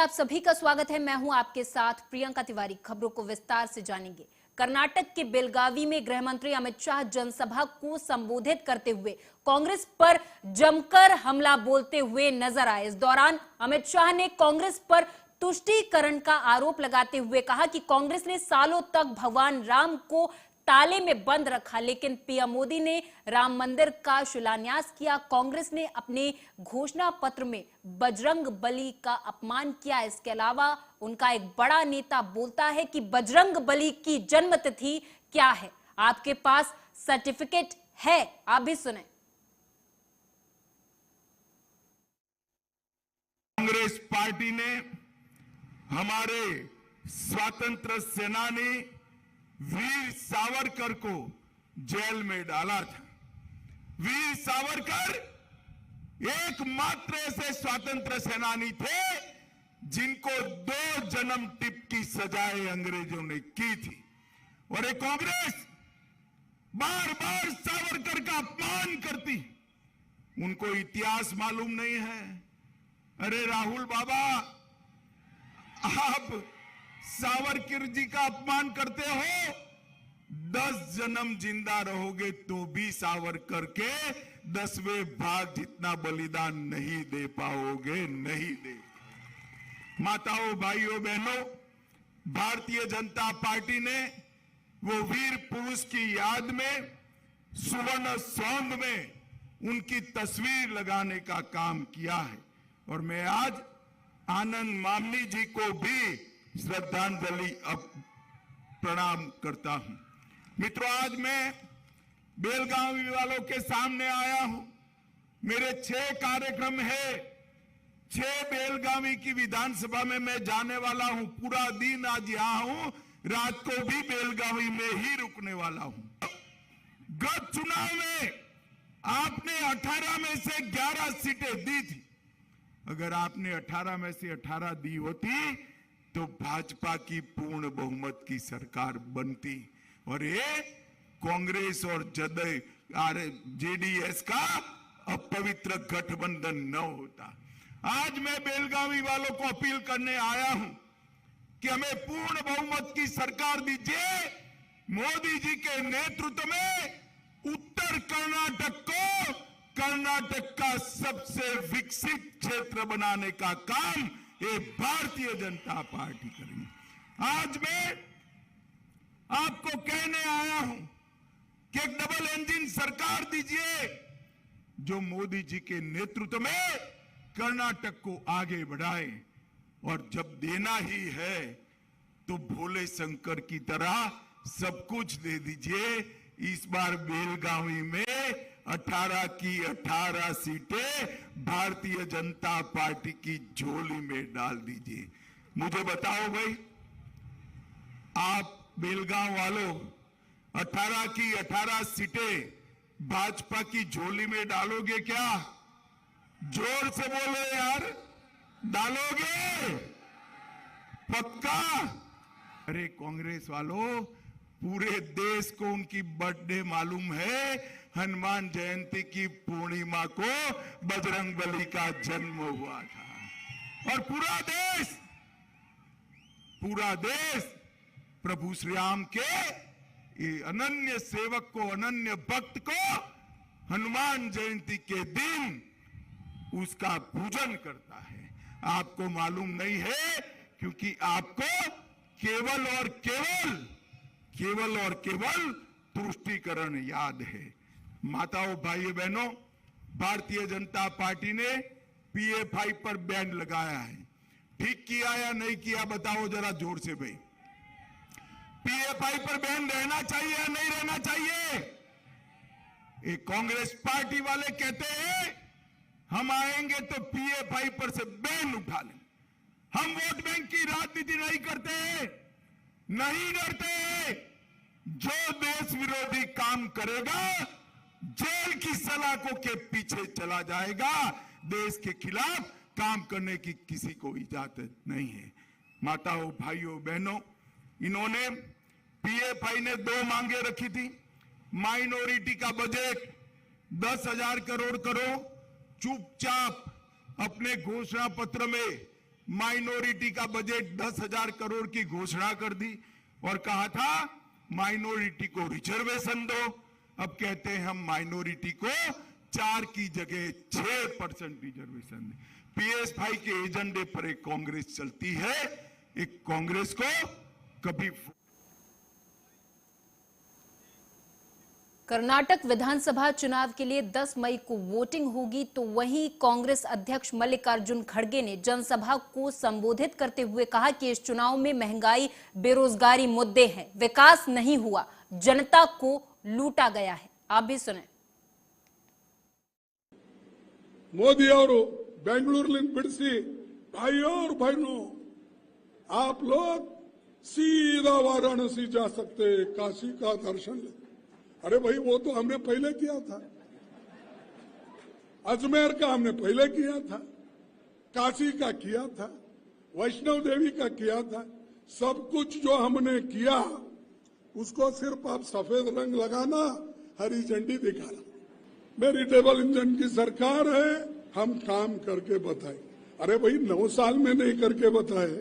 आप सभी का स्वागत है। मैं हूं आपके साथ प्रियंका तिवारी। खबरों को विस्तार से जानेंगे। कर्नाटक के बेलगावी में गृह मंत्री अमित शाह जनसभा को संबोधित करते हुए कांग्रेस पर जमकर हमला बोलते हुए नजर आए। इस दौरान अमित शाह ने कांग्रेस पर तुष्टीकरण का आरोप लगाते हुए कहा कि कांग्रेस ने सालों तक भगवान राम को ताले में बंद रखा, लेकिन पीएम मोदी ने राम मंदिर का शिलान्यास किया। कांग्रेस ने अपने घोषणा पत्र में बजरंग बली का अपमान किया। इसके अलावा उनका एक बड़ा नेता बोलता है कि बजरंग बली की जन्मतिथि क्या है, आपके पास सर्टिफिकेट है? आप भी सुने। कांग्रेस पार्टी ने हमारे स्वतंत्र सेनानी वीर सावरकर को जेल में डाला था। वीर सावरकर एकमात्र ऐसे स्वतंत्र सेनानी थे जिनको 2 जन्म टिप की सजाएं अंग्रेजों ने की थी, और ये कांग्रेस बार बार सावरकर का अपमान करती। उनको इतिहास मालूम नहीं है। अरे राहुल बाबा, आप सावरकर जी का अपमान करते हो, 10 जन्म जिंदा रहोगे तो भी सावरकर के 10वें भाग जितना बलिदान नहीं दे पाओगे, नहीं दे। माताओं, भाइयों, बहनों, भारतीय जनता पार्टी ने वो वीर पुरुष की याद में सुवर्ण सौंग में उनकी तस्वीर लगाने का काम किया है, और मैं आज आनंद मामनी जी को भी श्रद्धांजलि प्रणाम करता हूं। मित्रों, आज मैं बेलगावी वालों के सामने आया हूं। मेरे 6 कार्यक्रम है। 6 बेलगावी की विधानसभा में मैं जाने वाला हूं। पूरा दिन आज यहां हूं, रात को भी बेलगावी में ही रुकने वाला हूं। गत चुनाव में आपने 18 में से 11 सीटें दी थी। अगर आपने 18 में से 18 दी होती तो भाजपा की पूर्ण बहुमत की सरकार बनती, और ये कांग्रेस और जेडीएस का अपवित्र गठबंधन न होता। आज मैं बेलगावी वालों को अपील करने आया हूं कि हमें पूर्ण बहुमत की सरकार दीजिए। मोदी जी के नेतृत्व में उत्तर कर्नाटक को कर्नाटक का सबसे विकसित क्षेत्र बनाने का काम ये भारतीय जनता पार्टी करेगी। आज मैं आपको कहने आया हूं कि एक डबल इंजन सरकार दीजिए जो मोदी जी के नेतृत्व में कर्नाटक को आगे बढ़ाए, और जब देना ही है तो भोले शंकर की तरह सब कुछ दे दीजिए। इस बार बेलगावी में 18 की 18 सीटें भारतीय जनता पार्टी की झोली में डाल दीजिए। मुझे बताओ भाई, आप बेलगांव वालों 18 की 18 सीटें भाजपा की झोली में डालोगे क्या? जोर से बोलो यार, डालोगे पक्का? अरे कांग्रेस वालों, पूरे देश को उनकी बर्थडे मालूम है। हनुमान जयंती की पूर्णिमा को बजरंग बली का जन्म हुआ था, और पूरा देश प्रभु श्री राम के अनन्य सेवक को, अनन्य भक्त को हनुमान जयंती के दिन उसका पूजन करता है। आपको मालूम नहीं है, क्योंकि आपको केवल और केवल तुष्टीकरण याद है। माताओं, भाइयों, बहनों, भारतीय जनता पार्टी ने पीएफआई पर बैन लगाया है। ठीक किया या नहीं किया, बताओ जरा जोर से भाई। पीएफआई पर बैन रहना चाहिए या नहीं रहना चाहिए? एक कांग्रेस पार्टी वाले कहते हैं हम आएंगे तो पीएफआई पर से बैन उठा लें। हम वोट बैंक की राजनीति नहीं करते, नहीं डरते। जो देश विरोधी काम करेगा जेल की सलाखों के पीछे चला जाएगा। देश के खिलाफ काम करने की किसी को इजाजत नहीं है। माताओं, भाइयों, बहनों, इन्होंने पीएफआई ने 2 मांगे रखी थी। माइनॉरिटी का बजट 10,000 करोड़ करो, चुपचाप अपने घोषणा पत्र में माइनॉरिटी का बजट 10,000 करोड़ की घोषणा कर दी और कहा था माइनॉरिटी को रिजर्वेशन दो। अब कहते हैं हम माइनॉरिटी को 4 की जगह 6% रिजर्वेशन दें। PS5 के एजेंडे पर एक कांग्रेस चलती है, एक कांग्रेस को कभी। कर्नाटक विधानसभा चुनाव के लिए 10 मई को वोटिंग होगी, तो वहीं कांग्रेस अध्यक्ष मल्लिकार्जुन खड़गे ने जनसभा को संबोधित करते हुए कहा कि इस चुनाव में महंगाई, बेरोजगारी मुद्दे हैं, विकास नहीं हुआ, जनता को लूटा गया है। आप भी सुने। ಮೋದಿ ಅವರು ಬೆಂಗಳೂರಿನಿಂದ ಬಿಡಿಸಿ भाइयों और बहनों, आप लोग सीधा वाराणसी जा सकते, काशी का दर्शन ले। अरे भाई, वो तो हमने पहले किया था, अजमेर का हमने पहले किया था, काशी का किया था, वैष्णव देवी का किया था। सब कुछ जो हमने किया उसको सिर्फ आप सफेद रंग लगाना, हरी झंडी दिखाना। मेरी टेबल इंजन की सरकार है, हम काम करके बताए। अरे भाई, 9 साल में नहीं करके बताए,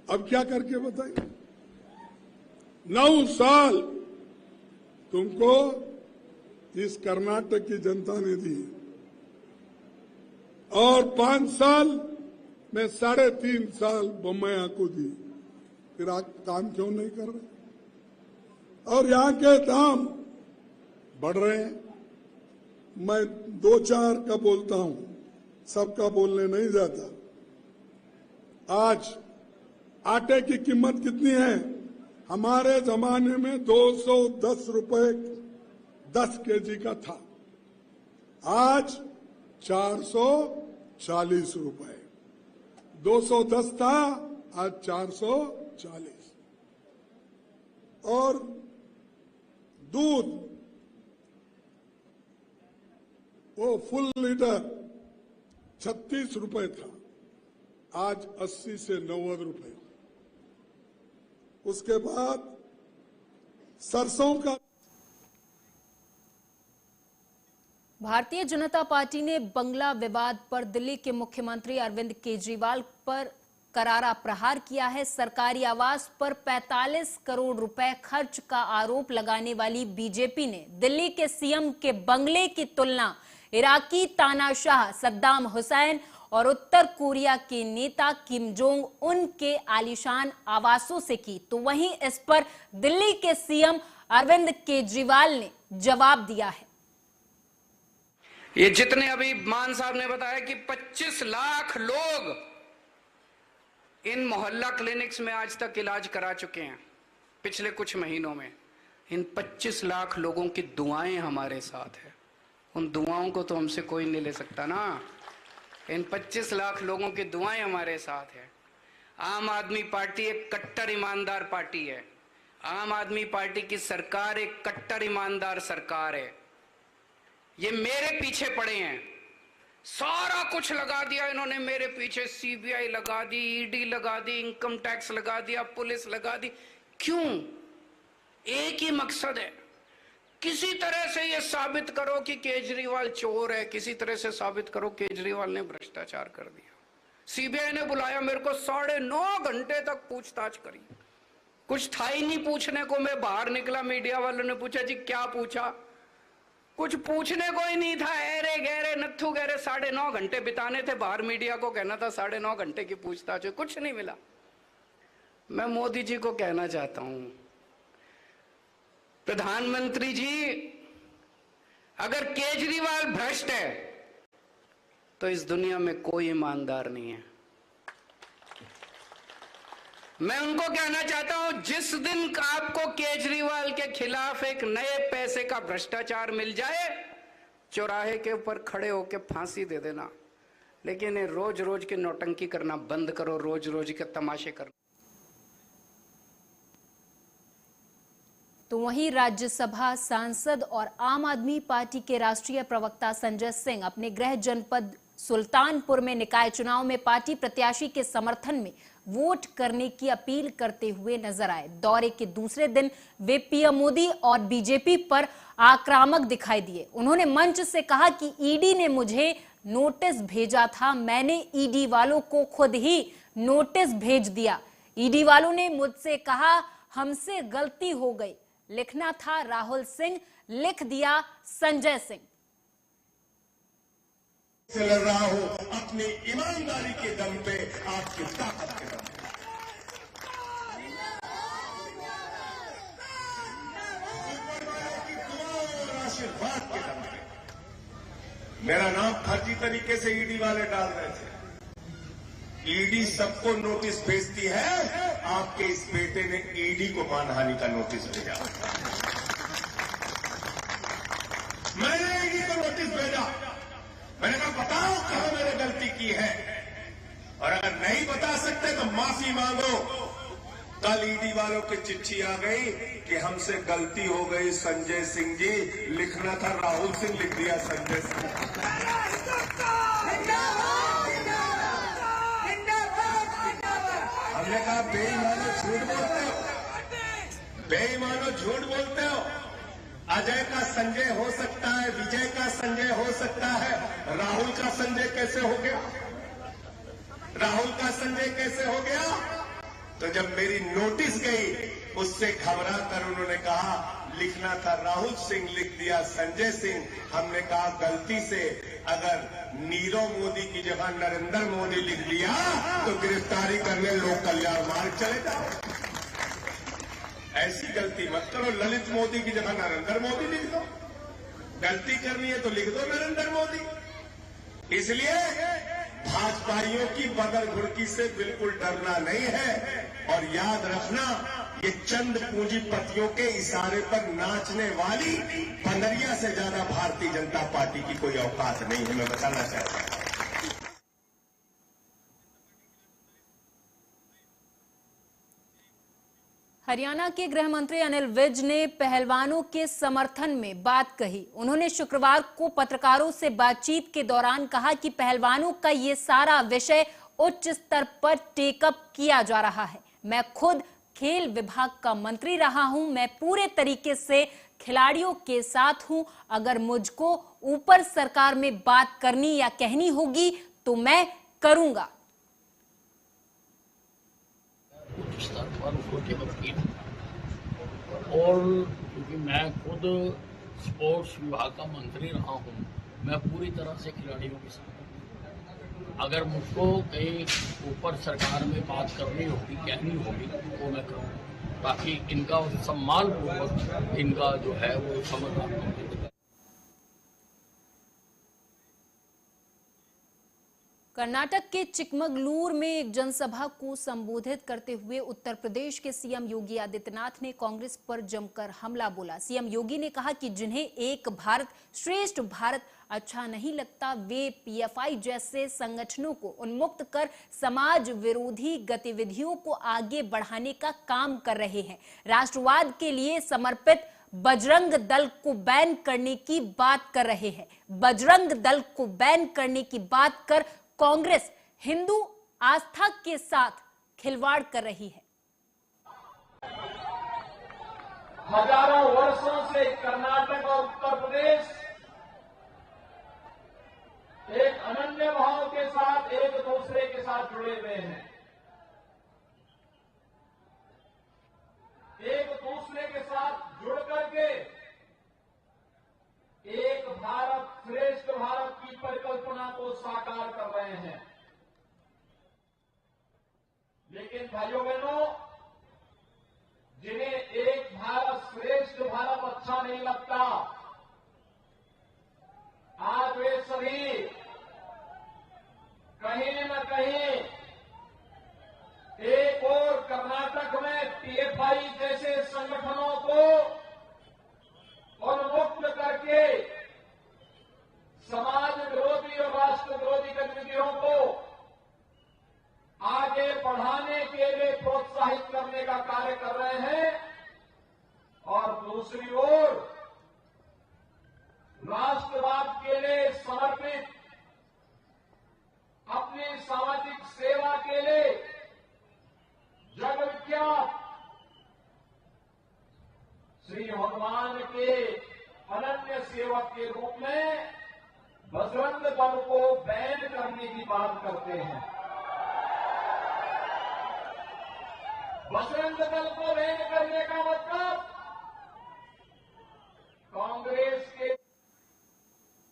अब क्या करके बताए? 9 साल तुमको इस कर्नाटक की जनता ने दी और 5 साल में 3.5 साल बोम्मैया को दी। फिर आप काम क्यों नहीं कर रहे? और यहां के दाम बढ़ रहे हैं। मैं 2-4 का बोलता हूं, सबका बोलने नहीं जाता। आज आटे की कीमत कितनी है? हमारे जमाने में 210 रुपए 10 केजी का था, आज 440 रुपए। 210 था, आज 440। और दूध, वो फुल लीटर 36 रुपए था, आज 80 से 90 रुपए। उसके बाद सरसों का। भारतीय जनता पार्टी ने बंगला विवाद पर दिल्ली के मुख्यमंत्री अरविंद केजरीवाल पर करारा प्रहार किया है। सरकारी आवास पर 45 करोड़ रुपए खर्च का आरोप लगाने वाली बीजेपी ने दिल्ली के सीएम के बंगले की तुलना इराकी तानाशाह सद्दाम हुसैन और उत्तर कोरिया के नेता किम जोंग उन के आलीशान आवासों से की। तो वहीं इस पर दिल्ली के सीएम अरविंद केजरीवाल ने जवाब दिया है। ये जितने अभी मान साहब ने बताया कि 25 लाख लोग इन मोहल्ला क्लिनिक्स में आज तक इलाज करा चुके हैं पिछले कुछ महीनों में। इन 25 लाख लोगों की दुआएं हमारे साथ है। उन दुआओं को तो हमसे कोई नहीं ले सकता ना। इन 25 लाख लोगों की दुआएं हमारे साथ है। आम आदमी पार्टी एक कट्टर ईमानदार पार्टी है। आम आदमी पार्टी की सरकार एक कट्टर ईमानदार सरकार है। ये मेरे पीछे पड़े हैं, सारा कुछ लगा दिया इन्होंने मेरे पीछे। सीबीआई लगा दी, ईडी लगा दी, इनकम टैक्स लगा दिया, पुलिस लगा दी। क्यों? एक ही मकसद है, किसी तरह से ये साबित करो कि केजरीवाल चोर है, किसी तरह से साबित करो केजरीवाल ने भ्रष्टाचार कर दिया। सीबीआई ने बुलाया मेरे को, 9.5 घंटे तक पूछताछ करी, कुछ था ही नहीं पूछने को। मैं बाहर निकला, मीडिया वालों ने पूछा जी क्या पूछा? कुछ पूछने को ही नहीं था। ऐरे गहरे नत्थु गहरे 9.5 घंटे बिताने थे बाहर। मीडिया को कहना था 9.5 घंटे की पूछताछ है, कुछ नहीं मिला। मैं मोदी जी को कहना चाहता हूं, प्रधानमंत्री जी, अगर केजरीवाल भ्रष्ट है तो इस दुनिया में कोई ईमानदार नहीं है। मैं उनको कहना चाहता हूं, जिस दिन आपको केजरीवाल के खिलाफ एक नए पैसे का भ्रष्टाचार मिल जाए, चौराहे के ऊपर खड़े होकर फांसी दे देना। लेकिन ये रोज रोज की नौटंकी करना बंद करो, रोज रोज के तमाशे करना। तो वहीं राज्यसभा सांसद और आम आदमी पार्टी के राष्ट्रीय प्रवक्ता संजय सिंह अपने गृह जनपद सुल्तानपुर में निकाय चुनाव में पार्टी प्रत्याशी के समर्थन में वोट करने की अपील करते हुए नजर आए। दौरे के दूसरे दिन वे पीएम मोदी और बीजेपी पर आक्रामक दिखाई दिए। उन्होंने मंच से कहा कि ईडी ने मुझे नोटिस भेजा था, मैंने ईडी वालों को खुद ही नोटिस भेज दिया। ईडी वालों ने मुझसे कहा हमसे गलती हो गई, लिखना था राहुल सिंह, लिख दिया संजय सिंह। से लड़ रहा हूं अपनी ईमानदारी के दम पे, आपकी ताकत के दम पे। आशीर्वाद के दम पे। मेरा नाम फर्जी तरीके से ईडी वाले डाल रहे थे। ईडी सबको नोटिस भेजती है, आपके इस बेटे ने ईडी को मानहानि का नोटिस भेजा। मैंने ईडी को नोटिस भेजा, मैंने कहा बताओ कहां मैंने गलती की है, और अगर नहीं बता सकते तो माफी मांगो। कल ईडी वालों की चिट्ठी आ गई कि हमसे गलती हो गई संजय सिंह जी, लिखना था राहुल सिंह, लिख दिया संजय सिंह। हमने कहा बेईमानो झूठ बोलते हो, बेईमानो झूठ बोलते हो। अजय का संजय हो सकता है, विजय का संजय हो सकता है, राहुल का संजय कैसे हो गया? राहुल का संजय कैसे हो गया? तो जब मेरी नोटिस गई, उससे घबरा कर उन्होंने कहा लिखना था राहुल सिंह, लिख दिया संजय सिंह। हमने कहा गलती से अगर नीरव मोदी की जगह नरेंद्र मोदी लिख दिया तो गिरफ्तारी करने लोक कल्याण मार्ग चले जाओ। ऐसी गलती मत करो, ललित मोदी की जगह नरेंद्र मोदी लिख दो। गलती करनी है तो लिख दो नरेंद्र मोदी। इसलिए भाजपाइयों की बदल घुड़की से बिल्कुल डरना नहीं है, और याद रखना ये चंद पूंजीपतियों के इशारे पर नाचने वाली पंडरिया से ज्यादा भारतीय जनता पार्टी की कोई औकात नहीं है, मैं बताना चाहता हूं। हरियाणा के गृह मंत्री अनिल विज ने पहलवानों के समर्थन में बात कही। उन्होंने शुक्रवार को पत्रकारों से बातचीत के दौरान कहा कि पहलवानों का ये सारा विषय उच्च स्तर पर टेकअप किया जा रहा है। मैं खुद खेल विभाग का मंत्री रहा हूं, मैं पूरे तरीके से खिलाड़ियों के साथ हूं। अगर मुझको ऊपर सरकार में बात करनी या कहनी होगी तो मैं करूंगा। स्तर पर उसको टेकअप किया, और क्योंकि मैं खुद स्पोर्ट्स विभाग का मंत्री रहा हूँ, मैं पूरी तरह से खिलाड़ियों के साथ हूँ। अगर मुझको कहीं ऊपर सरकार में बात करनी होगी, कहनी होगी, तो मैं करूँगा, ताकि इनका सम्मानपूर्वक इनका जो है वो समाधान हो। कर्नाटक के चिकमगलूर में एक जनसभा को संबोधित करते हुए उत्तर प्रदेश के सीएम योगी आदित्यनाथ ने कांग्रेस पर जमकर हमला बोला। सीएम योगी ने कहा कि जिन्हें एक भारत श्रेष्ठ भारत अच्छा नहीं लगता, वे पीएफआई जैसे संगठनों को उन्मुक्त कर समाज विरोधी गतिविधियों को आगे बढ़ाने का काम कर रहे हैं। राष्ट्रवाद के लिए समर्पित बजरंग दल को बैन करने की बात कर रहे हैं। बजरंग दल को बैन करने की बात कर कांग्रेस हिंदू आस्था के साथ खिलवाड़ कर रही है। हजारों वर्षों से कर्नाटक और उत्तर प्रदेश एक अनन्य भाव के साथ एक दूसरे के साथ जुड़े हुए हैं। एक दूसरे के साथ जुड़ करके एक भारत श्रेष्ठ भारत की परिकल्पना को साकार कर रहे हैं। लेकिन भाइयों बहनों, जिन्हें एक भारत श्रेष्ठ भारत अच्छा नहीं लगता, आज वे सभी कहीं न कहीं एक और कर्नाटक में पीएफआई जैसे संगठनों को उन्मुक्त करके समाज विरोधी और राष्ट्र विरोधी गतिविधियों को आगे बढ़ाने के लिए प्रोत्साहित करने का कार्य कर रहे हैं, और दूसरी ओर राष्ट्रवाद के लिए समर्पित अपनी सामाजिक सेवा के लिए जग विख्यात श्री हनुमान के अनन्य सेवक के रूप में बजरंग दल को बैन करने की बात करते हैं। बजरंग दल को रैंक करने का मतलब कांग्रेस के।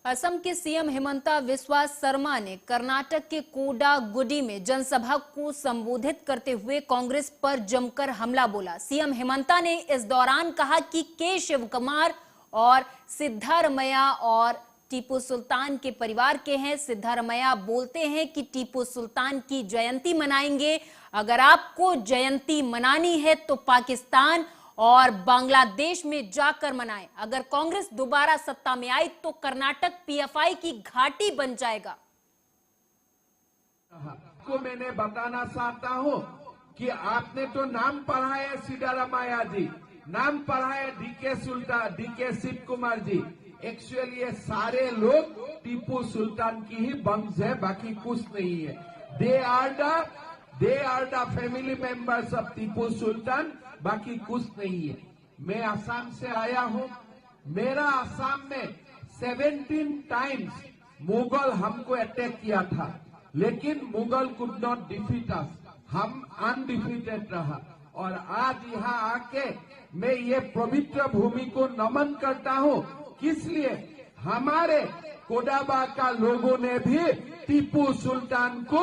असम के सीएम हिमंता बिस्वा शर्मा ने कर्नाटक के कोडागुडी में जनसभा को संबोधित करते हुए कांग्रेस पर जमकर हमला बोला। सीएम हिमंता ने इस दौरान कहा कि के शिवकुमार और सिद्धारमैया और टीपू सुल्तान के परिवार के हैं। सिद्धारमैया बोलते हैं कि टीपू सुल्तान की जयंती मनाएंगे। अगर आपको जयंती मनानी है तो पाकिस्तान और बांग्लादेश में जाकर मनाएं। अगर कांग्रेस दोबारा सत्ता में आई तो कर्नाटक पीएफआई की घाटी बन जाएगा। को मैंने बताना चाहता हूं कि आपने तो नाम पढ़ा है सिद्धारमैया जी, नाम पढ़ा है डीके सुल्तान, डीके शिव कुमार जी। एक्चुअली ये सारे लोग टीपू सुल्तान की ही वंश है, बाकी कुछ नहीं है। They are the family members of Tipu Sultan, बाकी कुछ नहीं है। मैं असम से आया हूं। मेरा असम में 17 टाइम्स मुगल हमको अटैक किया था, लेकिन मुगल कुड नॉट डिफीट अस। हम अनडिफीटेड रहा। और आज यहाँ आके मैं ये पवित्र भूमि को नमन करता हूँ। किस लिए? हमारे कोडाबा का लोगों ने भी टीपू सुल्तान को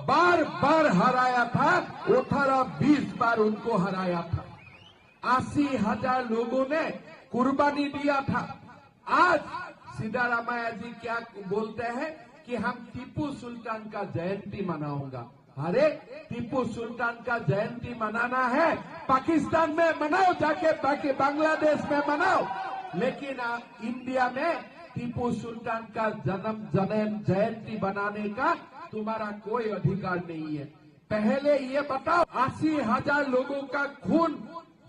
बार बार हराया था, 18-20 बार उनको हराया था। 80,000 लोगों ने कुर्बानी दिया था। आज सिद्धारमैया जी क्या बोलते हैं कि हम टीपू सुल्तान का जयंती मनाऊंगा। अरे टीपू सुल्तान का जयंती मनाना है पाकिस्तान में मनाओ, जाके बाकी बांग्लादेश में मनाओ, लेकिन इंडिया में टीपू सुल्तान का जन्म जयंती बनाने का तुम्हारा कोई अधिकार नहीं है। पहले ये बताओ, 80,000 लोगों का खून,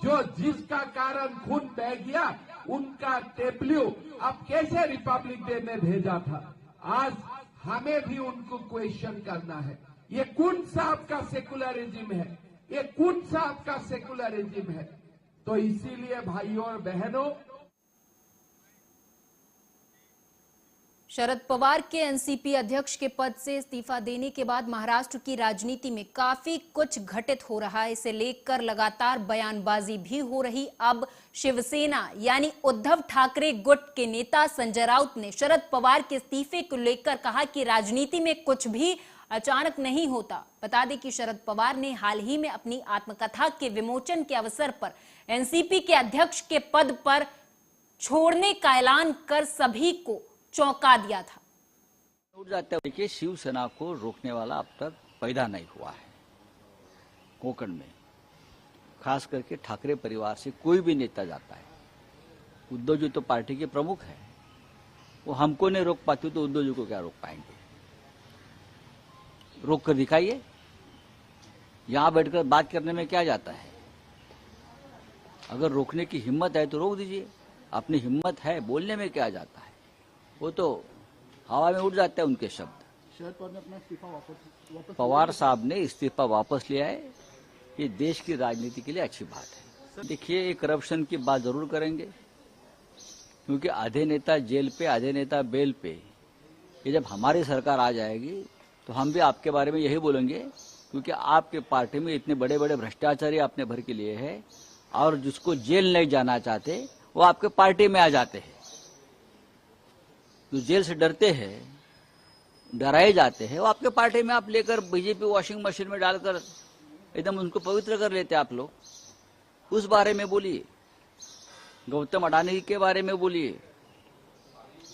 जो जिसका कारण खून बह गया, उनका टेबल्यू अब कैसे रिपब्लिक डे में भेजा था? आज हमें भी उनको क्वेश्चन करना है। ये कौन सा आपका सेकुलरिज्म है? ये कौन सा आपका सेकुलरिज्म है? तो इसीलिए भाइयों और बहनों, शरद पवार के एनसीपी अध्यक्ष के पद से इस्तीफा देने के बाद महाराष्ट्र की राजनीति में काफी कुछ घटित हो रहा है। इसे लेकर लगातार बयानबाजी भी हो रही। अब शिवसेना यानी उद्धव ठाकरे गुट के नेता संजय राउत ने शरद पवार के इस्तीफे को लेकर कहा कि राजनीति में कुछ भी अचानक नहीं होता। बता दें कि शरद पवार ने हाल ही में अपनी आत्मकथा के विमोचन के अवसर पर एनसीपी के अध्यक्ष के पद पर छोड़ने का ऐलान कर सभी को चौंका दिया था। उठ जाते हैं कि शिवसेना को रोकने वाला अब तक पैदा नहीं हुआ है कोंकण में। खास करके ठाकरे परिवार से कोई भी नेता जाता है, उद्धव जी तो पार्टी के प्रमुख है, वो हमको नहीं रोक पाते तो उद्धव जी को क्या रोक पाएंगे? रोक कर दिखाइए। यहां बैठकर बात करने में क्या जाता है? अगर रोकने की हिम्मत है तो रोक दीजिए। अपनी हिम्मत है, बोलने में क्या जाता है? वो तो हवा में उड़ जाते हैं उनके शब्द। शरद पवार ने अपना इस्तीफा वापस पवार साहब ने इस्तीफा वापस लिया है। ये देश की राजनीति के लिए अच्छी बात है। देखिए, ये करप्शन की बात जरूर करेंगे, क्योंकि आधे नेता जेल पे, आधे नेता बेल पे। ये जब हमारी सरकार आ जाएगी तो हम भी आपके बारे में यही बोलेंगे, क्योंकि आपके पार्टी में इतने बड़े बड़े भ्रष्टाचारी आपने भर के लिए है, और जिसको जेल नहीं जाना चाहते वो आपके पार्टी में आ जाते हैं। जो जेल से डरते हैं, डराए जाते हैं, वो आपके पार्टी में आप लेकर बीजेपी वॉशिंग मशीन में डालकर एकदम उनको पवित्र कर लेते हैं आप लोग। उस बारे में बोलिए, गौतम अडानी के बारे में बोलिए,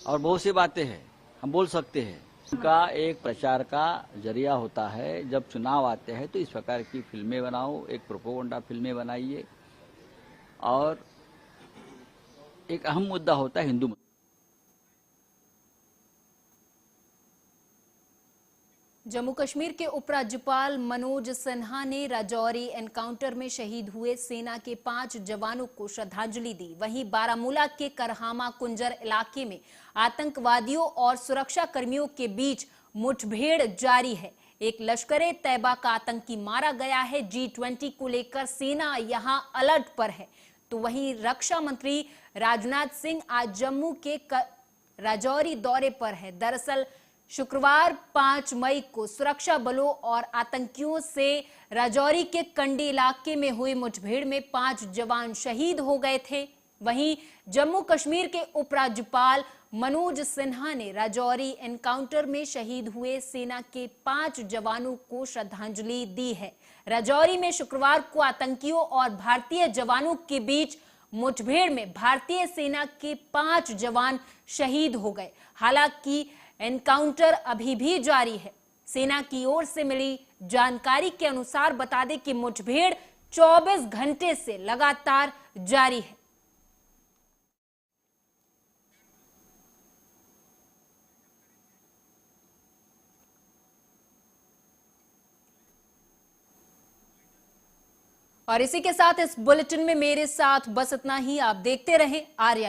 और बहुत सी बातें हैं हम बोल सकते हैं। उनका एक प्रचार का जरिया होता है। जब चुनाव आते हैं तो इस प्रकार की फिल्में बनाओ, एक प्रोपोगंडा फिल्में बनाइए, और एक अहम मुद्दा होता है हिंदू मुद्दा। जम्मू कश्मीर के उपराज्यपाल मनोज सिन्हा ने राजौरी एनकाउंटर में शहीद हुए सेना के 5 जवानों को श्रद्धांजलि दी। वहीं बारामूला के करहामा कुंजर इलाके में आतंकवादियों और सुरक्षा कर्मियों के बीच मुठभेड़ जारी है। एक लश्कर-ए तैयबा का आतंकी मारा गया है। G20 को लेकर सेना यहां अलर्ट पर है। तो वहीं रक्षा मंत्री राजनाथ सिंह आज जम्मू के राजौरी दौरे पर है। दरअसल शुक्रवार 5 मई को सुरक्षा बलों और आतंकियों से राजौरी के कंडी इलाके में हुई मुठभेड़ में 5 जवान शहीद हो गए थे। वहीं जम्मू कश्मीर के उपराज्यपाल मनोज सिन्हा ने राजौरी एनकाउंटर में शहीद हुए सेना के 5 जवानों को श्रद्धांजलि दी है। राजौरी में शुक्रवार को आतंकियों और भारतीय जवानों के बीच मुठभेड़ में भारतीय सेना के 5 जवान शहीद हो गए। हालांकि एनकाउंटर अभी भी जारी है। सेना की ओर से मिली जानकारी के अनुसार बता दें कि मुठभेड़ 24 घंटे से लगातार जारी है। और इसी के साथ इस बुलेटिन में मेरे साथ बस इतना ही। आप देखते रहें आर्या।